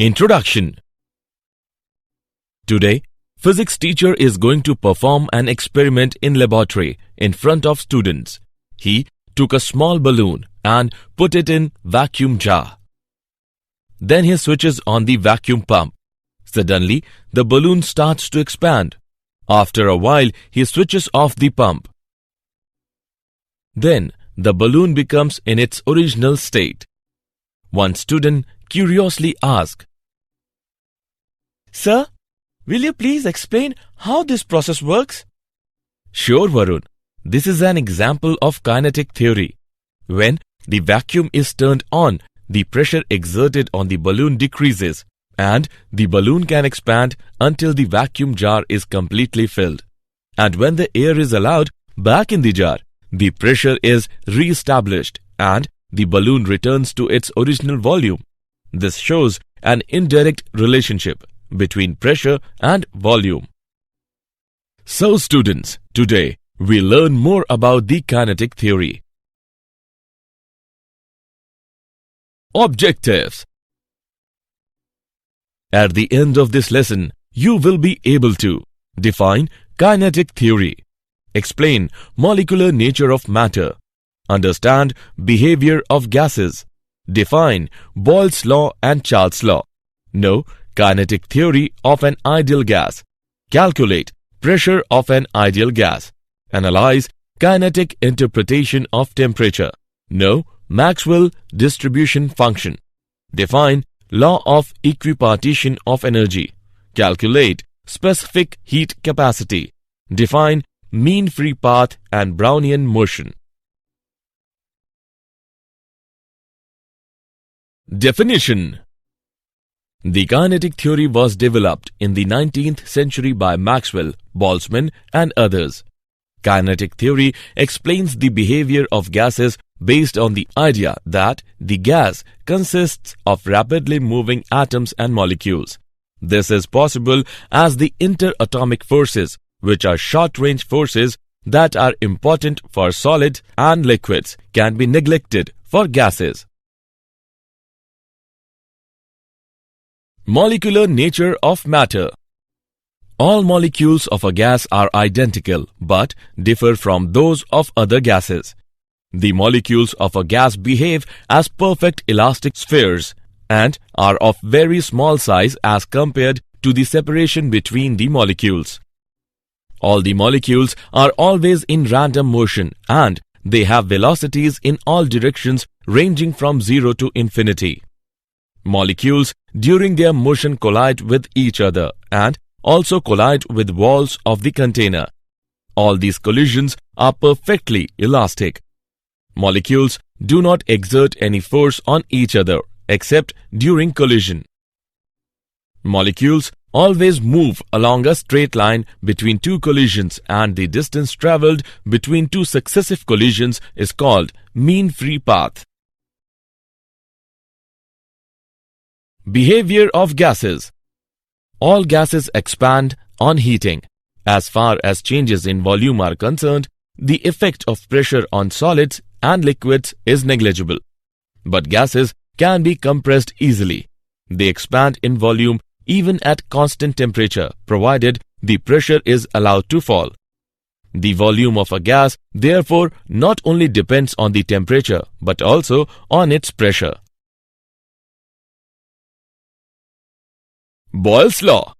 Introduction. Today, physics teacher is going to perform an experiment in laboratory in front of students. He took a small balloon and put it in vacuum jar. Then he switches on the vacuum pump. Suddenly, the balloon starts to expand. After a while, he switches off the pump. Then, the balloon becomes in its original state. One student curiously asked, "Sir, will you please explain how this process works?" Sure, Varun. This is an example of kinetic theory. When the vacuum is turned on, the pressure exerted on the balloon decreases, and the balloon can expand until the vacuum jar is completely filled. And when the air is allowed back in the jar, the pressure is re-established and the balloon returns to its original volume. This shows an indirect relationship between pressure and volume. So students, today we learn more about the kinetic theory. Objectives. At the end of this lesson, you will be able to define kinetic theory, explain molecular nature of matter, understand behavior of gases, define Boyle's law and Charle's law, know kinetic theory of an ideal gas, calculate pressure of an ideal gas, analyze kinetic interpretation of temperature, know Maxwell distribution function, define law of equipartition of energy, calculate specific heat capacity, define mean free path and Brownian motion. Definition. The kinetic theory was developed in the 19th century by Maxwell, Boltzmann and others. Kinetic theory explains the behavior of gases based on the idea that the gas consists of rapidly moving atoms and molecules. This is possible as the interatomic forces, which are short-range forces that are important for solids and liquids, can be neglected for gases. Molecular nature of matter. All molecules of a gas are identical but differ from those of other gases. The molecules of a gas behave as perfect elastic spheres and are of very small size as compared to the separation between the molecules. All the molecules are always in random motion and they have velocities in all directions ranging from 0 to infinity. Molecules during their motion collide with each other and also collide with walls of the container. All these collisions are perfectly elastic. Molecules do not exert any force on each other except during collision. Molecules always move along a straight line between two collisions and the distance travelled between two successive collisions is called mean free path. Behavior of gases. All gases expand on heating. As far as changes in volume are concerned, the effect of pressure on solids and liquids is negligible. But gases can be compressed easily. They expand in volume even at constant temperature, provided the pressure is allowed to fall. The volume of a gas, therefore, not only depends on the temperature, but also on its pressure. Boyle's law.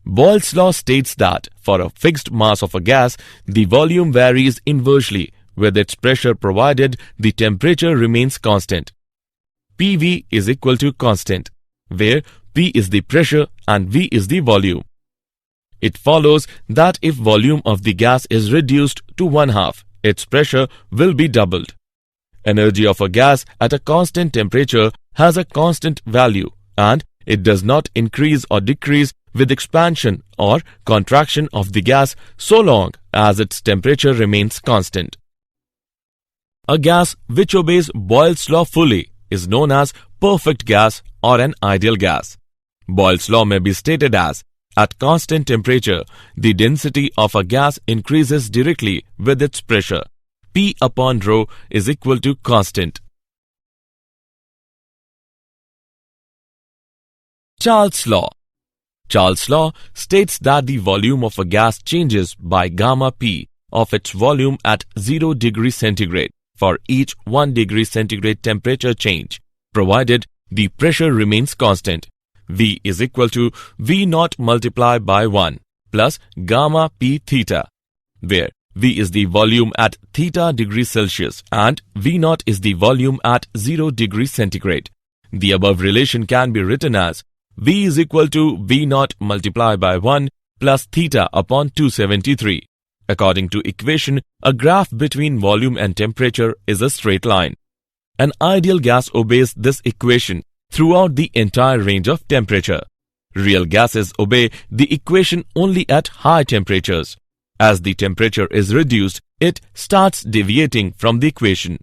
Boyle's law states that for a fixed mass of a gas, the volume varies inversely with its pressure provided the temperature remains constant. PV is equal to constant, where P is the pressure and V is the volume. It follows that if volume of the gas is reduced to 1/2, its pressure will be doubled. Energy of a gas at a constant temperature has a constant value and it does not increase or decrease with expansion or contraction of the gas so long as its temperature remains constant. A gas which obeys Boyle's law fully is known as perfect gas or an ideal gas. Boyle's law may be stated as, at constant temperature, the density of a gas increases directly with its pressure. P upon rho is equal to constant. Charles' law. Charles' law states that the volume of a gas changes by gamma P of its volume at 0 degrees centigrade for each 1 degree centigrade temperature change, provided the pressure remains constant. V is equal to V naught multiplied by 1 plus gamma P theta, where V is the volume at theta degrees Celsius and V naught is the volume at 0 degrees centigrade. The above relation can be written as V is equal to V naught multiplied by 1 plus theta upon 273. According to equation, a graph between volume and temperature is a straight line. An ideal gas obeys this equation throughout the entire range of temperature. Real gases obey the equation only at high temperatures. As the temperature is reduced, it starts deviating from the equation.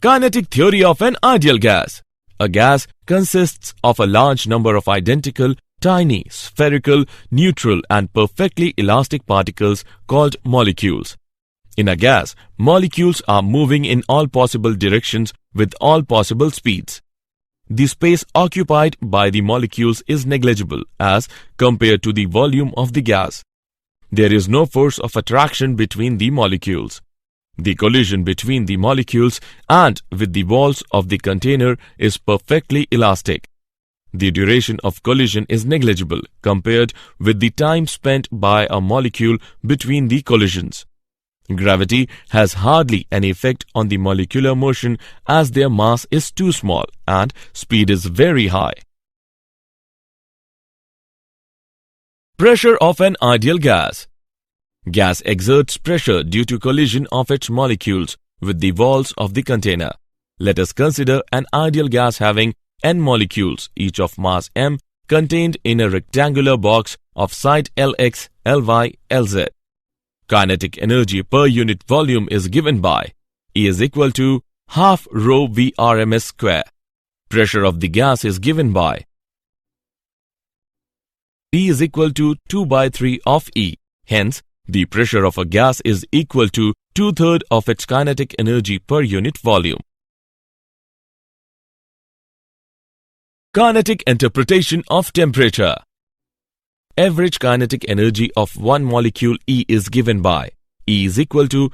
Kinetic theory of an ideal gas. A gas consists of a large number of identical, tiny, spherical, neutral and perfectly elastic particles called molecules. In a gas, molecules are moving in all possible directions with all possible speeds. The space occupied by the molecules is negligible as compared to the volume of the gas. There is no force of attraction between the molecules. The collision between the molecules and with the walls of the container is perfectly elastic. The duration of collision is negligible compared with the time spent by a molecule between the collisions. Gravity has hardly any effect on the molecular motion as their mass is too small and speed is very high. Pressure of an ideal gas. Gas exerts pressure due to collision of its molecules with the walls of the container. Let us consider an ideal gas having n molecules, each of mass m, contained in a rectangular box of side Lx, Ly, Lz. Kinetic energy per unit volume is given by E is equal to half rho V RMS square. Pressure of the gas is given by P is equal to 2 by 3 of E. Hence, the pressure of a gas is equal to 2/3 of its kinetic energy per unit volume. Kinetic interpretation of temperature. Average kinetic energy of one molecule E is given by E is equal to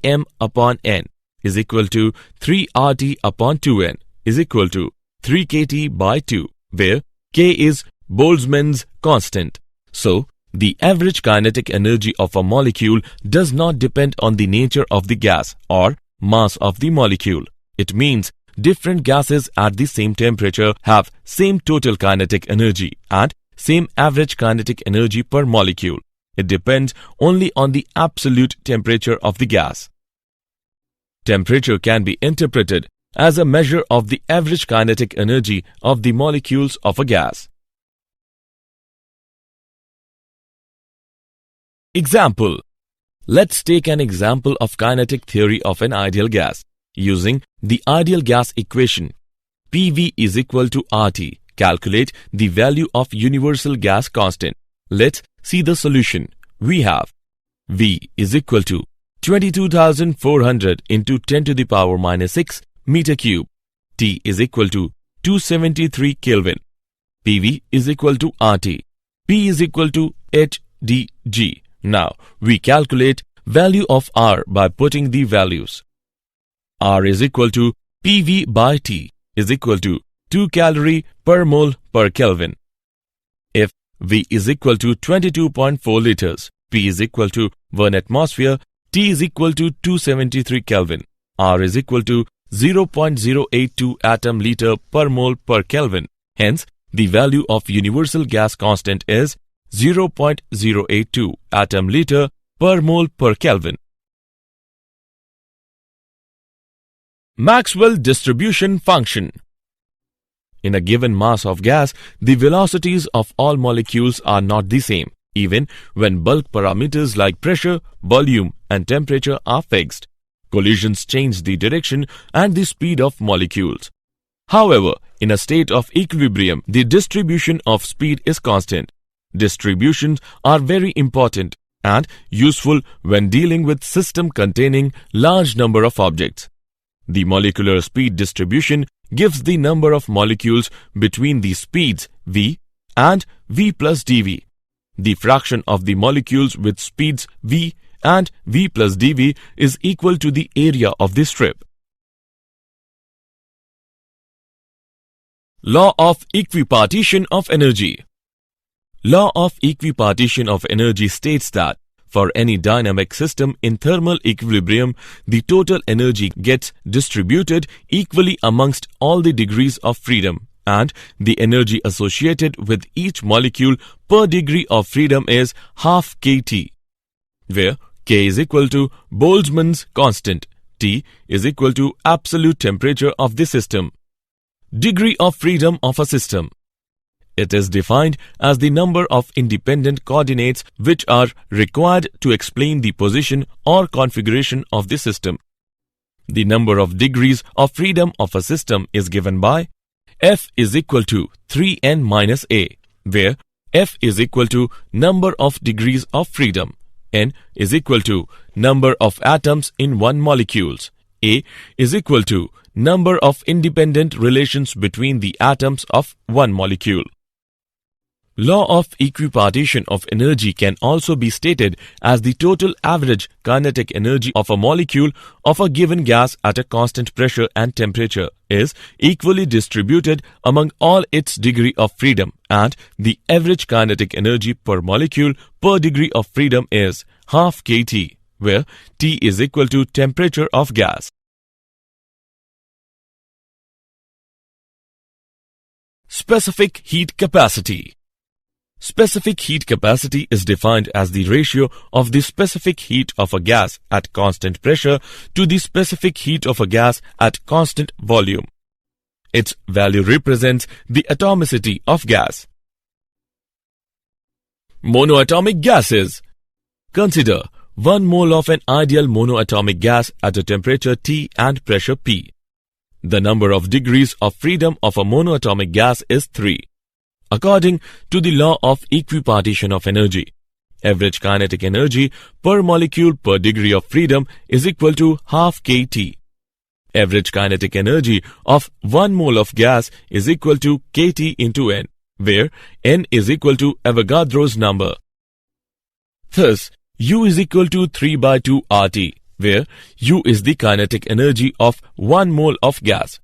Em upon N is equal to 3 RT upon 2N is equal to 3 kT by 2, where K is Boltzmann's constant. So, the average kinetic energy of a molecule does not depend on the nature of the gas or mass of the molecule. It means different gases at the same temperature have same total kinetic energy and same average kinetic energy per molecule. It depends only on the absolute temperature of the gas. Temperature can be interpreted as a measure of the average kinetic energy of the molecules of a gas. Example. Let's take an example of kinetic theory of an ideal gas. Using the ideal gas equation, PV is equal to RT. Calculate the value of universal gas constant. Let's see the solution. We have V is equal to 22,400 into 10 to the power minus 6 meter cube. T is equal to 273 Kelvin. PV is equal to RT. P is equal to HDG. Now, we calculate value of R by putting the values. R is equal to PV by T is equal to 2 calorie per mole per Kelvin. If V is equal to 22.4 liters, P is equal to 1 atmosphere, T is equal to 273 Kelvin, R is equal to 0.082 atom liter per mole per Kelvin. Hence, the value of universal gas constant is 0.082 atom liter per mole per Kelvin. Maxwell distribution function. In a given mass of gas, the velocities of all molecules are not the same, even when bulk parameters like pressure, volume, and temperature are fixed. Collisions change the direction and the speed of molecules. However, in a state of equilibrium, the distribution of speed is constant. Distributions are very important and useful when dealing with system containing large number of objects. The molecular speed distribution gives the number of molecules between the speeds v and v plus dv. The fraction of the molecules with speeds v and v plus dv is equal to the area of the strip. Law of Equipartition of Energy. Law of Equipartition of Energy states that for any dynamic system in thermal equilibrium, the total energy gets distributed equally amongst all the degrees of freedom, and the energy associated with each molecule per degree of freedom is half kT, where K is equal to Boltzmann's constant, T is equal to absolute temperature of the system. Degree of freedom of a system. It is defined as the number of independent coordinates which are required to explain the position or configuration of the system. The number of degrees of freedom of a system is given by F is equal to 3n minus A, where F is equal to number of degrees of freedom, N is equal to number of atoms in one molecules, A is equal to number of independent relations between the atoms of one molecule. Law of Equipartition of Energy can also be stated as the total average kinetic energy of a molecule of a given gas at a constant pressure and temperature is equally distributed among all its degree of freedom, and the average kinetic energy per molecule per degree of freedom is half kT, where T is equal to temperature of gas. Specific heat capacity. Specific heat capacity is defined as the ratio of the specific heat of a gas at constant pressure to the specific heat of a gas at constant volume. Its value represents the atomicity of gas. Monoatomic gases. Consider 1 mole of an ideal monoatomic gas at a temperature T and pressure P. The number of degrees of freedom of a monoatomic gas is 3. According to the law of equipartition of energy, average kinetic energy per molecule per degree of freedom is equal to half kT. Average kinetic energy of 1 mole of gas is equal to kT into N, where N is equal to Avogadro's number. Thus, U is equal to 3 by 2 RT, where U is the kinetic energy of 1 mole of gas.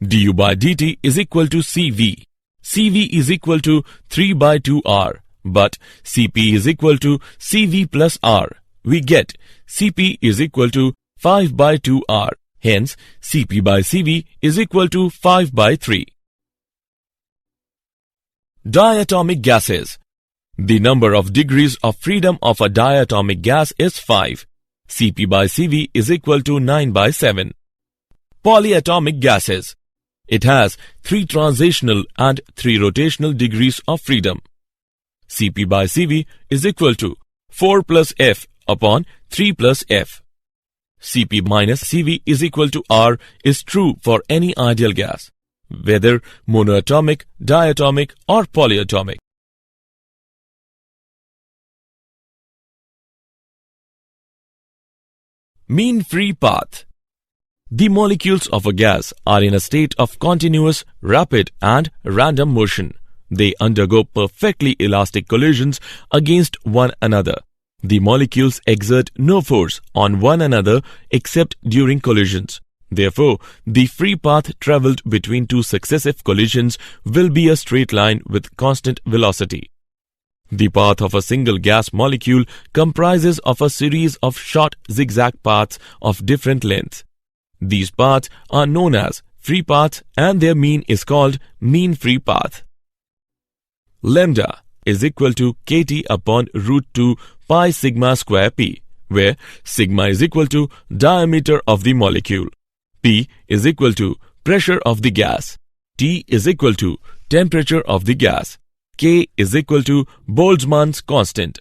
Du by dt is equal to CV. CV is equal to 3 by 2 R, but Cp is equal to Cv plus R. We get Cp is equal to 5 by 2 R. Hence, Cp by Cv is equal to 5 by 3. Diatomic gases. The number of degrees of freedom of a diatomic gas is 5. Cp by Cv is equal to 9 by 7. Polyatomic gases. It has 3 transitional and 3 rotational degrees of freedom. Cp by Cv is equal to 4 plus F upon 3 plus F. Cp minus Cv is equal to R is true for any ideal gas, whether monoatomic, diatomic or polyatomic. Mean free path. The molecules of a gas are in a state of continuous, rapid and random motion. They undergo perfectly elastic collisions against one another. The molecules exert no force on one another except during collisions. Therefore, the free path travelled between 2 successive collisions will be a straight line with constant velocity. The path of a single gas molecule comprises of a series of short zigzag paths of different lengths. These paths are known as free paths and their mean is called mean free path. Lambda is equal to kT upon root 2 pi sigma square p, where sigma is equal to diameter of the molecule, p is equal to pressure of the gas, T is equal to temperature of the gas, K is equal to Boltzmann's constant.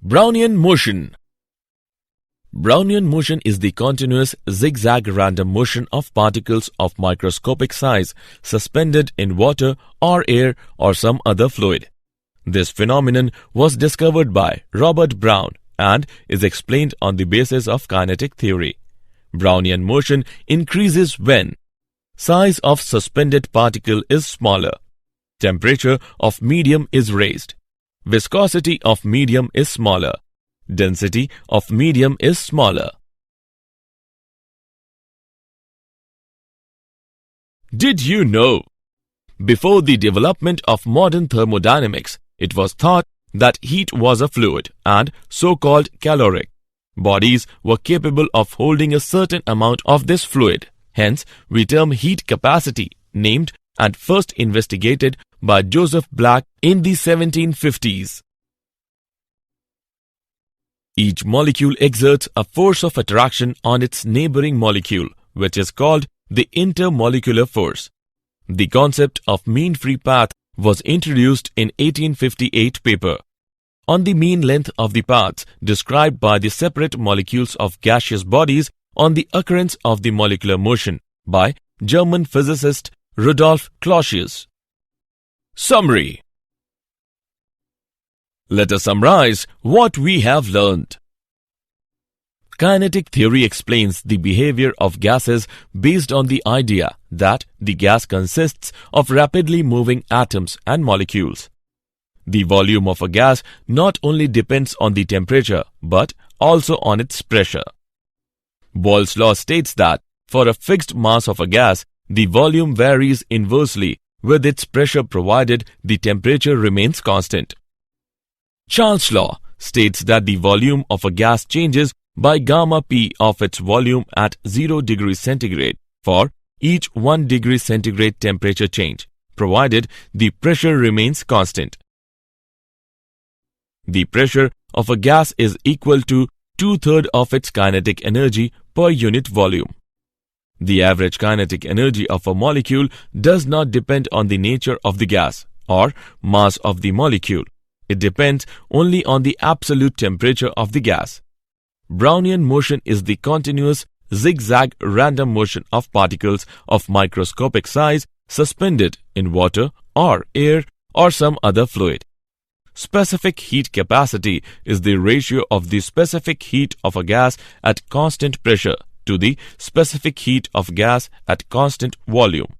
Brownian motion. Brownian motion is the continuous zigzag random motion of particles of microscopic size suspended in water or air or some other fluid. This phenomenon was discovered by Robert Brown and is explained on the basis of kinetic theory. Brownian motion increases when size of suspended particle is smaller, temperature of medium is raised, viscosity of medium is smaller, density of medium is smaller. Did you know? Before the development of modern thermodynamics, it was thought that heat was a fluid and so-called caloric. Bodies were capable of holding a certain amount of this fluid. Hence, we term heat capacity, named and first investigated by Joseph Black in the 1750s. Each molecule exerts a force of attraction on its neighboring molecule, which is called the intermolecular force. The concept of mean free path was introduced in 1858 paper on the mean length of the paths described by the separate molecules of gaseous bodies on the occurrence of the molecular motion by German physicist Rudolf Clausius. Summary. Let us summarize what we have learned. Kinetic theory explains the behavior of gases based on the idea that the gas consists of rapidly moving atoms and molecules. The volume of a gas not only depends on the temperature but also on its pressure. Boyle's law states that for a fixed mass of a gas, the volume varies inversely with its pressure provided the temperature remains constant. Charle's law states that the volume of a gas changes by gamma P of its volume at 0 degrees centigrade for each 1 degree centigrade temperature change, provided the pressure remains constant. The pressure of a gas is equal to 2/3 of its kinetic energy per unit volume. The average kinetic energy of a molecule does not depend on the nature of the gas or mass of the molecule. It depends only on the absolute temperature of the gas. Brownian motion is the continuous zigzag random motion of particles of microscopic size suspended in water or air or some other fluid. Specific heat capacity is the ratio of the specific heat of a gas at constant pressure to the specific heat of gas at constant volume.